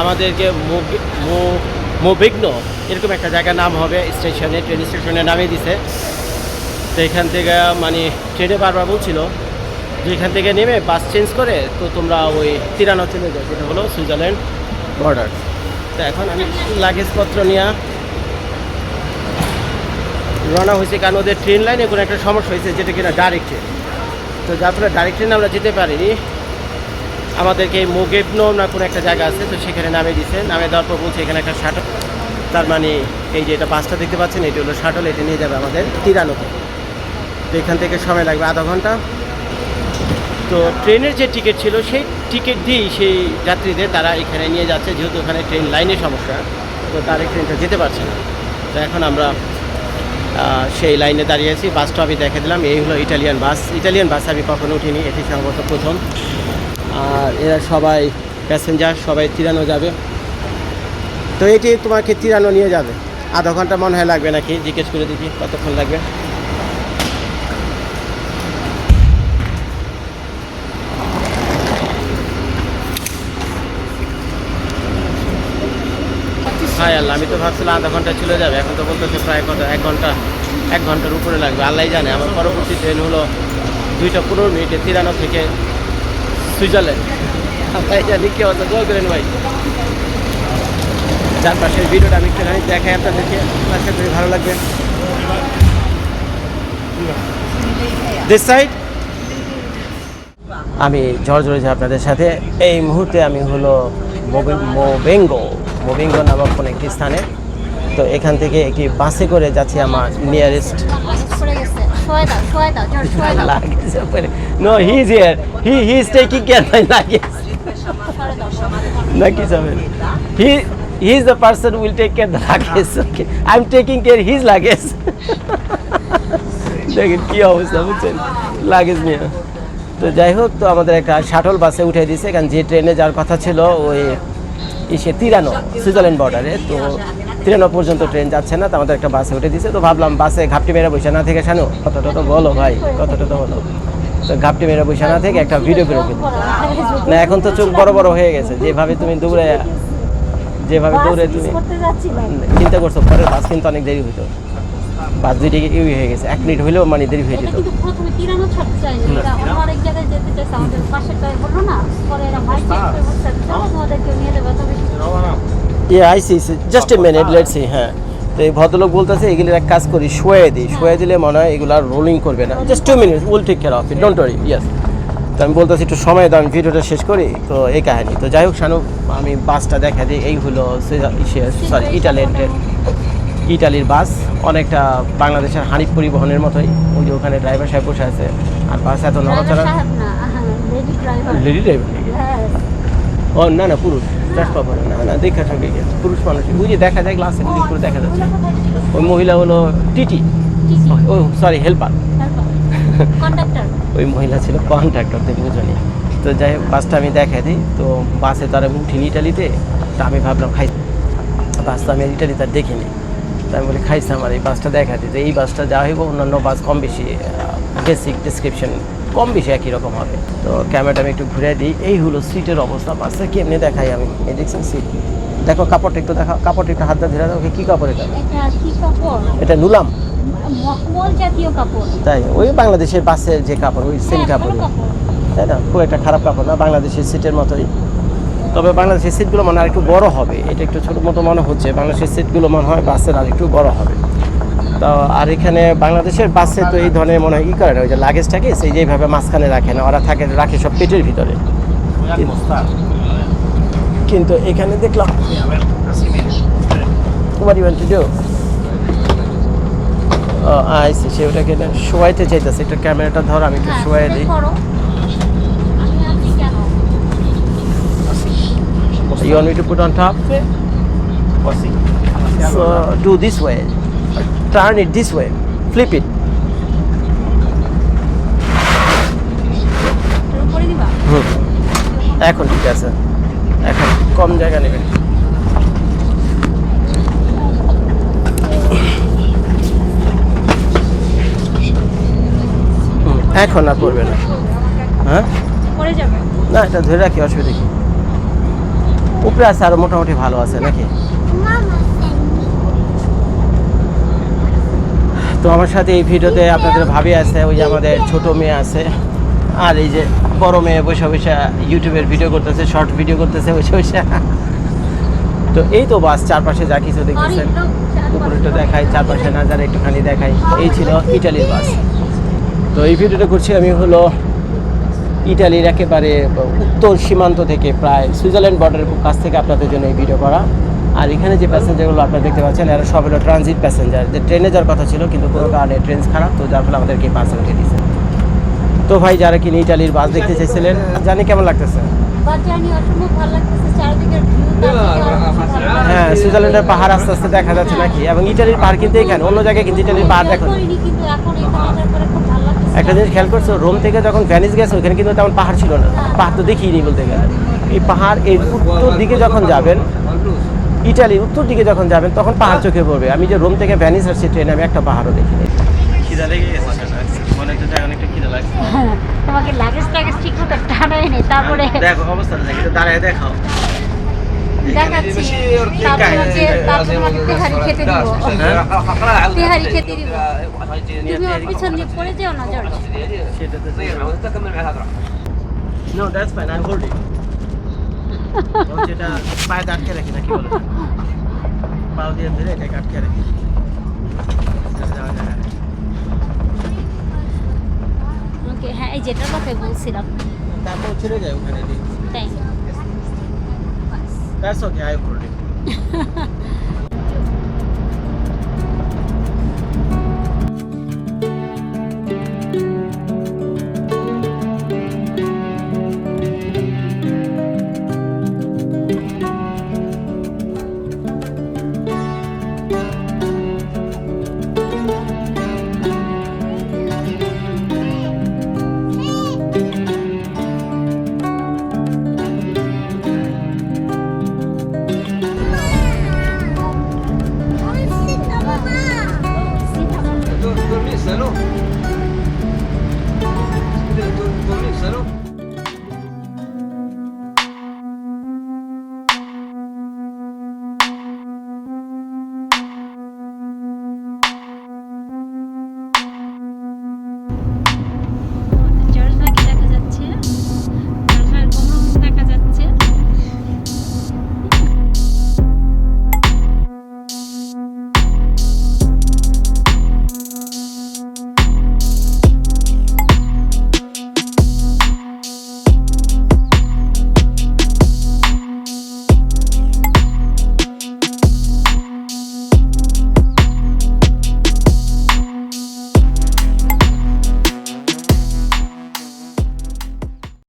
আমাদেরকে মোবিগ্ন এরকম একটা জায়গার নাম হবে স্টেশনে, ট্রেন স্টেশনে নামিয়ে দিছে। তো এখান থেকে মানে ট্রেনে বারবার বলছিল যে এখান থেকে নেমে বাস চেঞ্জ করে তো তোমরা ওই তিরানো চলে যাও, যেটা হলো সুইজারল্যান্ড বর্ডার। তো এখন আমি লাগেজপত্র নিয়ে রওনা হয়েছে, কারণ ওদের ট্রেন লাইনে কোনো একটা সমস্যা হয়েছে যেটা কিনা ডাইরেক্ট ট্রেন। তো যার ফলে ডাইরেক্ট ট্রেনে আমরা যেতে পারিনি, আমাদেরকে মোগেবনো না কোনো একটা জায়গা আছে, তো সেখানে নামিয়ে দিচ্ছে। নামে দেওয়ার পর বলছে এখানে একটা শাটল, তার মানে এই যে এটা বাসটা দেখতে পাচ্ছেন এটি হলো শাটল, এটা নিয়ে যাবে আমাদের তিরানোতে। তো এখান থেকে সময় লাগবে আধা ঘন্টা। তো ট্রেনের যে টিকিট ছিল সেই টিকিট দিয়েই সেই যাত্রীদের তারা এখানে নিয়ে যাচ্ছে, যেহেতু ওখানে ট্রেন লাইনের সমস্যা, তো তার এই ট্রেনটা যেতে পারছে না। তো এখন আমরা সেই লাইনে দাঁড়িয়ে আছি। বাসটা আমি দেখে দিলাম, এই হলো ইটালিয়ান বাস। ইটালিয়ান বাস আমি কখনো উঠিনি, এটি সম্ভবত প্রথম। আর এরা সবাই প্যাসেঞ্জার, সবাই তিরানো যাবে। তো এটি তোমাকে তিরানো নিয়ে যাবে, আধা ঘন্টা মনে হয় লাগবে নাকি, জিজ্ঞেস করে দেখি কতক্ষণ লাগবে। হায় আল্লাহ, আমি তো ভাবছিলাম আধা ঘন্টা চলে যাবে, এখন তো বলতেছে প্রায় কত এক ঘন্টার উপরে লাগবে। আল্লাহ জানে। আমার পরবর্তী ট্রেন হলো 2:15 তিরানো থেকে সুইজারল্যান্ড। আল্লাহ জানি কি অবস্থা, দোয়া করেন ভাই। চারপাশের ভিডিওটা আমি একটুখানি দেখাই আপনাদেরকে, আশা করি ভালো লাগবে। দিস সাইড আমি ঝড় আপনাদের সাথে। এই মুহূর্তে আমি হলো মোবিঙ্গো নামক কোনো একটি স্থানে। তো এখান থেকে একটি বাসে করে যাচ্ছি আমার nearest. No, he's here. He is taking care of my luggage. He is the person who will take care of the luggage. Okay, I'm taking care of his luggage. দেখেন কি অবস্থা, বুঝছেন, লাগেজ নিয়ে। তো যাই হোক, তো আমাদের একটা শাটল বাসে উঠে দিয়েছে, কারণ যে ট্রেনে যাওয়ার কথা ছিল ওই তিরানো সুইজারল্যান্ড বর্ডারে, তো তিরানো পর্যন্ত ট্রেন যাচ্ছে না, তো আমাদের একটা বাসে উঠে দিয়েছে। তো ভাবলাম বাসে ঘাপটি মেরে বসে না থেকে, শানু কতটা তো বলো ভাই, কতটা তো বলো। তো ঘাপটি মেরে বসে না থেকে একটা ভিডিও করে ফেলি না, এখন তো চোখ বড় বড় হয়ে গেছে। যেভাবে তুমি দৌড়ে তুমি চিন্তা করছো, পরের বাস কিন্তু অনেক দেরি হইতো। বাস দুইটাকে ইউই হয়ে গেছে, 1 মিনিট হলেও মানে দেরি হয়ে যেত। I see. Just a minute, let's see. হ্যাঁ, তো এই ভদ্রলোক বলতেছে এগুলোর এক কাজ করি, শোয়ে দিলে মনে হয় এগুলো আর রোলিং করবে না। Just 2 minutes, will take care of it, don't worry. Yes. তো আমি বলতেছি একটু সময় দাও, আমি ভিডিওটা শেষ করি। তো এই কাহিনী। তো যাই হোক শানু, আমি বাসটা দেখা দিই। এই হলো ইটালির বাস, অনেকটা বাংলাদেশের হানিফ পরিবহনের মতোই। ওই যে ওখানে ড্রাইভার সাহেব বসে আছে, আর বাস এত নড়াচড়া। Lady driver? ও না, পুরুষ। না দেখা থাকে পুরুষ মানুষ, ওই যে দেখা যায় গ্লাসের দিক করে দেখা যাচ্ছে। ওই মহিলা হলো টিটি, ও সরি হেল্পার। ওই মহিলা ছিল কন্ট্রাক্টর, দেখবো জানি। তো যাই হোক, বাসটা আমি দেখা দিই। তো বাসে তো আমি উঠিনি ইটালিতে, তা আমি ভাবলাম বাসটা আমি ইটালিতে আর দেখিনি। তো আমি বলি খাইছে আমার এই বাসটা দেখা দিই, যে এই বাসটা যা হইব অন্যান্য বাস কম বেশি বেসিক ডিসক্রিপশন কম বেশি একই রকম হবে। তো ক্যামেরাটা আমি একটু ঘুরে দিই। এই হলো সিটের অবস্থা, বাসটা কেমনি দেখাই আমি। এই দেখছেন সিট, দেখো কাপড়টা একটু দেখাও, কাপড়টা একটু হাত দিয়ে ধরে দাও। কি কাপড় এটা? এটা নুলাম জাতীয় কাপড়, তাই? ওই বাংলাদেশের বাসের যে কাপড়, ওই সেম কাপড়, তাই না? খুব একটা খারাপ কাপড় না, বাংলাদেশের সিটের মতোই। তবে বাংলাদেশের সিটগুলো মনে হয় একটু বড় হবে, এটা একটু ছোটো মতো মনে হচ্ছে। বাংলাদেশের সিটগুলো মনে হয় বাসের আর একটু বড় হবে। তো আর এখানে বাংলাদেশের বাসে তো এই ধরনের মনে হয় করে না, ওই যে লাগেজটাকে সেই যেভাবে মাঝখানে রাখে না, ওরা রাখে সব পেটের ভিতরে। কিন্তু এখানে দেখলাম সে ওটাকে শোয়াইতে চাইতেছে। একটা ক্যামেরাটা ধর, আমি একটু শোয়াই দিই। You want me to put on top? So do this way, turn it this way, flip it. এখন ঠিক আছে, এখন কম জায়গা নেবেন। এখন আর পড়বে না। হ্যাঁ, না এটা ধরে রাখি, অসুবিধা কি। উপরে আছে আরো মোটামুটি ভালো আছে নাকি? তো আমার সাথে এই ভিডিওতে আপনাদের ভাবি আছে, ওই যে আমাদের ছোট মেয়ে আছে, আর এই যে বড় মেয়ে বসে বসে ইউটিউবের ভিডিও করতেছে, শর্ট ভিডিও করতেছে বসে বসে। তো এই তো বাস, চারপাশে যা কিছু দেখতেছেন, উপরেটা দেখাই, চারপাশে নাজারা একটুখানি দেখাই। এই ছিল ইটালির বাস। তো এই ভিডিওটা করছি আমি হলো ইটালির একেবারে উত্তর সীমান্ত থেকে, প্রায় সুইজারল্যান্ড বর্ডারের কাছ থেকে আপনাদের জন্য এই ভিডিও করা। আর এখানে যে প্যাসেঞ্জারগুলো আপনারা দেখতে পাচ্ছেন, এরা সব হলো ট্রানজিট প্যাসেঞ্জার, যে ট্রেনে যাওয়ার কথা ছিল কিন্তু কোনো কারণে ট্রেন খারাপ, তো যার ফলে আমাদেরকে বাসে উঠে দিয়েছে। তো ভাই, যারা কিনে ইটালির বাস দেখতে চাইছিলেন, জানি কেমন লাগতেছে? হ্যাঁ, সুইজারল্যান্ডের পাহাড় আস্তে আস্তে দেখা যাচ্ছে নাকি, এবং ইটালির পাহাড় কিন্তু এখানে, অন্য জায়গায় কিন্তু ইটালির পাহাড় দেখুন। একটা জিনিস খেয়াল করছো, রোম থেকে যখন ভ্যানিস গেছে ওইখানে কিন্তু তেমন পাহাড় ছিল না, পাহাড় তো দেখিনি বলতে গেলে। এই পাহাড় এই উত্তর দিকে যখন যাবেন, ইটালির উত্তর দিকে যখন যাবেন, তখন পাহাড় চোখে পড়বে। আমি যে রোম থেকে ভ্যানিস আসছি ট্রেনে, আমি একটা পাহাড়ও দেখিনি। খিদা লেগে গেছে, মনে হচ্ছে অনেকটা খিদা লাগছে। তোমাকে লাগেজ ঠিক মতো টানাই নেই, তারপরে দেখো অবস্থা দেখি, দাঁড়ায় দেখাও। দেখাচ্ছি, তারপরে হচ্ছে তোমাকে তেহারি খেতে দিব, তেহারি খেতে দিব। তুমি ওর পিছন দিয়ে পড়ে যেও না, George. No, that's fine. I'm holding. যেটা পায়ে আটকে রাখি নাকি বলো, পাও দিয়ে ধরে এটাকে আটকে রাখি। ওকে, হ্যাঁ, এই যেটার কথাই বলছিলাম। তারপর ছেড়ে যায় ওখানে দিয়ে। তাই That's okay, I hold it.